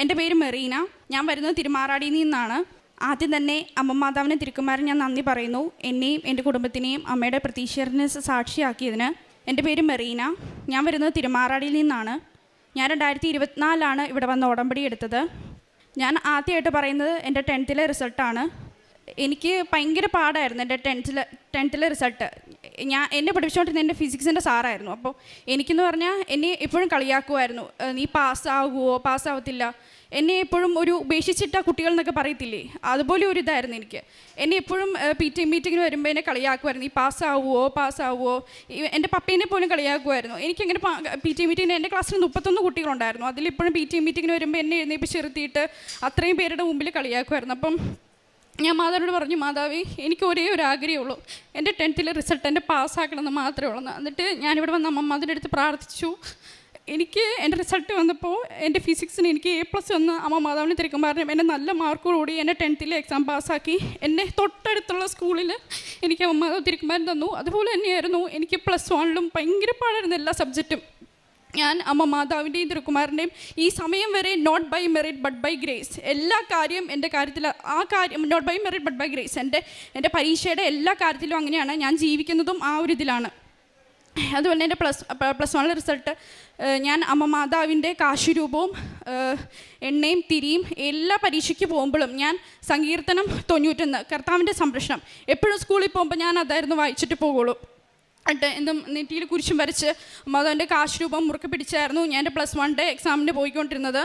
എൻ്റെ പേര് മെറീന. ഞാൻ വരുന്നത് തിരുമാറാടിയിൽ നിന്നാണ്. ആദ്യം തന്നെ അമ്മ മാതാവിനെ തിരുക്കുമാരൻ ഞാൻ നന്ദി പറയുന്നു, എന്നെയും എൻ്റെ കുടുംബത്തിനെയും അമ്മയുടെ പ്രതീക്ഷയെ സാക്ഷിയാക്കിയതിന്. എൻ്റെ പേര് മെറീന. ഞാൻ വരുന്നത് തിരുമാറാടിയിൽ നിന്നാണ്. ഞാൻ 2024 ഇവിടെ വന്ന് ഉടമ്പടി എടുത്തത്. ഞാൻ ആദ്യമായിട്ട് പറയുന്നത് എൻ്റെ 10th റിസൾട്ടാണ്. എനിക്ക് ഭയങ്കര പാടായിരുന്നു എൻ്റെ 10th റിസൾട്ട്. എന്നെ പഠിപ്പിച്ചുകൊണ്ടിരുന്ന എൻ്റെ ഫിസിക്സിൻ്റെ സാറായിരുന്നു. അപ്പോൾ എനിക്കെന്ന് പറഞ്ഞാൽ എന്നെ എപ്പോഴും കളിയാക്കുമായിരുന്നു, നീ പാസ്സാവത്തില്ല. എന്നെ എപ്പോഴും ഒരു ഉപേക്ഷിച്ചിട്ട കുട്ടികൾ എന്നൊക്കെ പറയത്തില്ലേ, അതുപോലെ ഒരു ഇതായിരുന്നു എനിക്ക്. എന്നെ എപ്പോഴും PT മീറ്റിങ്ങിന് വരുമ്പോൾ എന്നെ കളിയാക്കുമായിരുന്നു, നീ പാസ്സാവുമോ. എൻ്റെ പപ്പേനെ പോലും കളിയാക്കുമായിരുന്നു. എനിക്കങ്ങനെ PT മീറ്റിങ്ങിന് എൻ്റെ ക്ലാസ്സിൽ 31 കുട്ടികളുണ്ടായിരുന്നു. അതിലിപ്പോഴും PT മീറ്റിങ്ങിന് വരുമ്പോൾ എന്നെ എഴുന്നേപ്പിച്ചിരുത്തിയിട്ട് അത്രയും പേരുടെ മുമ്പിൽ കളിയാക്കുമായിരുന്നു. അപ്പം ഞാൻ മാതാവിനോട് പറഞ്ഞു, മാതാവേ, എനിക്ക് ഒരേ ഒരു ആഗ്രഹമുള്ളൂ, എൻ്റെ 10th റിസൾട്ട് എൻ്റെ പാസ്സാക്കണമെന്ന് മാത്രമേ ഉള്ളൂ. എന്നിട്ട് ഞാനിവിടെ വന്ന് അമ്മമാതിൻ്റെ അടുത്ത് പ്രാർത്ഥിച്ചു. എനിക്ക് എൻ്റെ റിസൾട്ട് വന്നപ്പോൾ എൻ്റെ ഫിസിക്സിന് എനിക്ക് A+ വന്ന് അമ്മ മാതാവിനെ തിരുക്കുമാരനും എന്നെ നല്ല മാർക്കോടുകൂടി എൻ്റെ 10th എക്സാം പാസ്സാക്കി എന്നെ തൊട്ടടുത്തുള്ള സ്കൂളിൽ എനിക്ക് അമ്മ മാതാവ് തിരുക്കുമാരൻ തന്നു. അതുപോലെ തന്നെയായിരുന്നു എനിക്ക് +1 ഭയങ്കര പാടായിരുന്നു എല്ലാ സബ്ജക്റ്റും. ഞാൻ അമ്മ മാതാവിൻ്റെയും തിരുക്കുമാരൻ്റെയും ഈ സമയം വരെ not by merit but by grace എല്ലാ കാര്യം എൻ്റെ കാര്യത്തിൽ ആ കാര്യം not by merit but by grace എൻ്റെ പരീക്ഷയുടെ എല്ലാ കാര്യത്തിലും അങ്ങനെയാണ് ഞാൻ ജീവിക്കുന്നതും. ആ ഒരു ഇതിലാണ്. അതുപോലെ എൻ്റെ +1 റിസൾട്ട് ഞാൻ അമ്മ മാതാവിൻ്റെ കാശുരൂപവും എണ്ണയും തിരിയും എല്ലാ പരീക്ഷയ്ക്ക് പോകുമ്പോഴും ഞാൻ സങ്കീർത്തനം 91 കർത്താവിൻ്റെ സംരക്ഷണം എപ്പോഴും സ്കൂളിൽ പോകുമ്പോൾ ഞാൻ അതായിരുന്നു വായിച്ചിട്ട് പോകുള്ളൂ. എൻ്റെ നെറ്റിയിൽ കുരിശും വരച്ച് മാതാവിൻ്റെ കാശുരൂപം മുറുക്കെ പിടിച്ചായിരുന്നു ഞാൻ എൻ്റെ +1 എക്സാമിന് പോയിക്കൊണ്ടിരുന്നത്.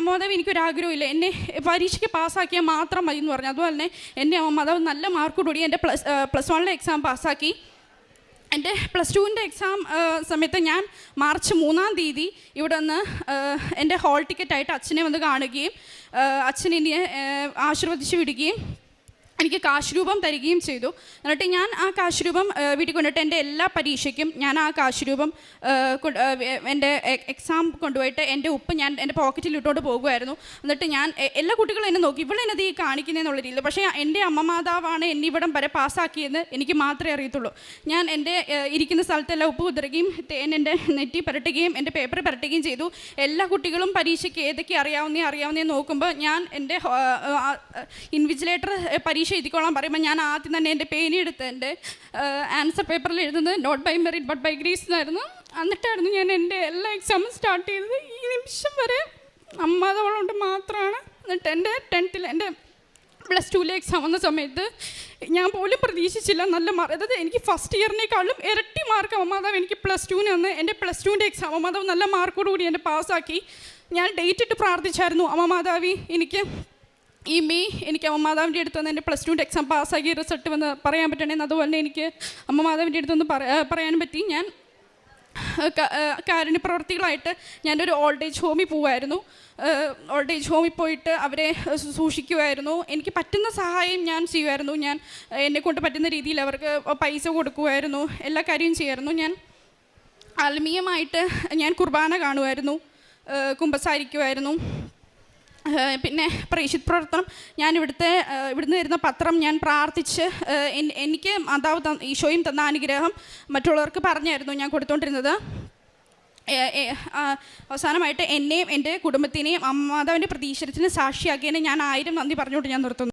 അമ്മമാതാവ് എനിക്കൊരാഗ്രഹമില്ല, എന്നെ പരീക്ഷയ്ക്ക് പാസ്സാക്കിയാൽ മാത്രം മതി എന്ന് പറഞ്ഞു. അതുപോലെ തന്നെ എൻ്റെ അമ്മമാതാവ് നല്ല മാർക്കോടുകൂടി എൻ്റെ +1 എക്സാം പാസ്സാക്കി. എൻ്റെ +2 എക്സാം സമയത്ത് ഞാൻ മാർച്ച് 3 ഇവിടെ നിന്ന് എൻ്റെ ഹോൾ ടിക്കറ്റായിട്ട് അച്ഛനെ വന്ന് കാണുകയും അച്ഛൻ എന്നെ ആശീർവദിച്ച് വിടുകയും എനിക്ക് കാശുരൂപം തരികയും ചെയ്തു. എന്നിട്ട് ഞാൻ ആ കാശുരൂപം വീട്ടിൽ കൊണ്ടിട്ട് എൻ്റെ എല്ലാ പരീക്ഷയ്ക്കും ഞാൻ ആ കാശുരൂപം എൻ്റെ എക്സാം കൊണ്ടുപോയിട്ട് എൻ്റെ ഉപ്പ് ഞാൻ എൻ്റെ പോക്കറ്റിൽ ഇട്ടുകൊണ്ട് പോകുമായിരുന്നു. എന്നിട്ട് ഞാൻ എല്ലാ കുട്ടികളും എന്നെ നോക്കി, ഇവളെന്നത് ഈ കാണിക്കുന്നതെന്നുള്ള രീതിയിൽ. പക്ഷേ എൻ്റെ അമ്മ മാതാവാണ് എന്നെ ഇവിടം വരെ പാസ്സാക്കിയെന്ന് എനിക്ക് മാത്രമേ അറിയത്തുള്ളൂ. ഞാൻ എൻ്റെ ഇരിക്കുന്ന സ്ഥലത്തെല്ലാം ഉപ്പ് കുതിരുകയും തേൻ എൻ്റെ നെറ്റി പുരട്ടുകയും എൻ്റെ പേപ്പർ പുരട്ടുകയും ചെയ്തു. എല്ലാ കുട്ടികളും പരീക്ഷയ്ക്ക് ഏതൊക്കെ അറിയാവുന്നേ നോക്കുമ്പോൾ ഞാൻ എൻ്റെ ഇൻവിജിലേറ്റർ പരീക്ഷ എഴുതിക്കോളാൻ പറയുമ്പോൾ ഞാൻ ആദ്യം തന്നെ എൻ്റെ പേനെടുത്ത് എൻ്റെ ആൻസർ പേപ്പറിൽ എഴുതുന്നത് not by merit but by grace എന്നായിരുന്നു. എന്നിട്ടായിരുന്നു ഞാൻ എൻ്റെ എല്ലാ എക്സാമും സ്റ്റാർട്ട് ചെയ്തത്. ഈ നിമിഷം വരെ അമ്മാതവളുകൊണ്ട് മാത്രമാണ്. എന്നിട്ട് എൻ്റെ 10th എൻ്റെ +2 എക്സാം വന്ന സമയത്ത് ഞാൻ പോലും പ്രതീക്ഷിച്ചില്ല നല്ല മാർക്ക്. അതായത് എനിക്ക് ഫസ്റ്റ് ഇയറിനേക്കാളും ഇരട്ടി മാർക്ക് അമ്മമാതാവ് എനിക്ക് +2 വന്ന് എൻ്റെ +2 എക്സാം അമ്മമാതാവ് നല്ല മാർക്കോടുകൂടി എന്നെ പാസ്സാക്കി. ഞാൻ ഡേറ്റ് ഇട്ട് പ്രാർത്ഥിച്ചായിരുന്നു, അമ്മമാതാവി ഈ മെയ് എനിക്ക് അമ്മ മാതാവിൻ്റെ അടുത്ത് വന്ന് എൻ്റെ +2 എക്സാം പാസ്സാക്കി റിസൾട്ട് വന്ന് പറയാൻ പറ്റണേന്ന്. അതുപോലെ തന്നെ എനിക്ക് അമ്മ മാതാവിൻ്റെ അടുത്തൊന്ന് പറയാൻ പറ്റി. ഞാൻ കാരുണ്യ പ്രവർത്തികളായിട്ട് ഞാനൊരു ഓൾഡ് ഏജ് ഹോമിൽ പോവുമായിരുന്നു. ഓൾഡ് ഏജ് ഹോമിൽ പോയിട്ട് അവരെ സൂക്ഷിക്കുമായിരുന്നു. എനിക്ക് പറ്റുന്ന സഹായം ഞാൻ ചെയ്യുമായിരുന്നു. ഞാൻ എന്നെക്കൊണ്ട് പറ്റുന്ന രീതിയിൽ അവർക്ക് പൈസ കൊടുക്കുമായിരുന്നു, എല്ലാ കാര്യവും ചെയ്യുമായിരുന്നു. ഞാൻ ആത്മീയമായിട്ട് ഞാൻ കുർബാന കാണുമായിരുന്നു, കുമ്പസാരിക്കുമായിരുന്നു. പിന്നെ പ്രേക്ഷിത പ്രവർത്തനം ഞാൻ ഇവിടുന്ന് വരുന്ന പത്രം ഞാൻ പ്രാർത്ഥിച്ച് എനിക്ക് മാതാവ് ഈശോയും തന്ന അനുഗ്രഹം മറ്റുള്ളവർക്ക് പറഞ്ഞായിരുന്നു ഞാൻ കൊടുത്തുകൊണ്ടിരുന്നത്. അവസാനമായിട്ട് എന്നെയും എൻ്റെ കുടുംബത്തിനെയും മാതാവിൻ്റെ പ്രതീക്ഷത്തിന് സാക്ഷിയാക്കിയതിന് ഞാൻ 1000 നന്ദി പറഞ്ഞുകൊണ്ട് ഞാൻ നിർത്തുന്നു.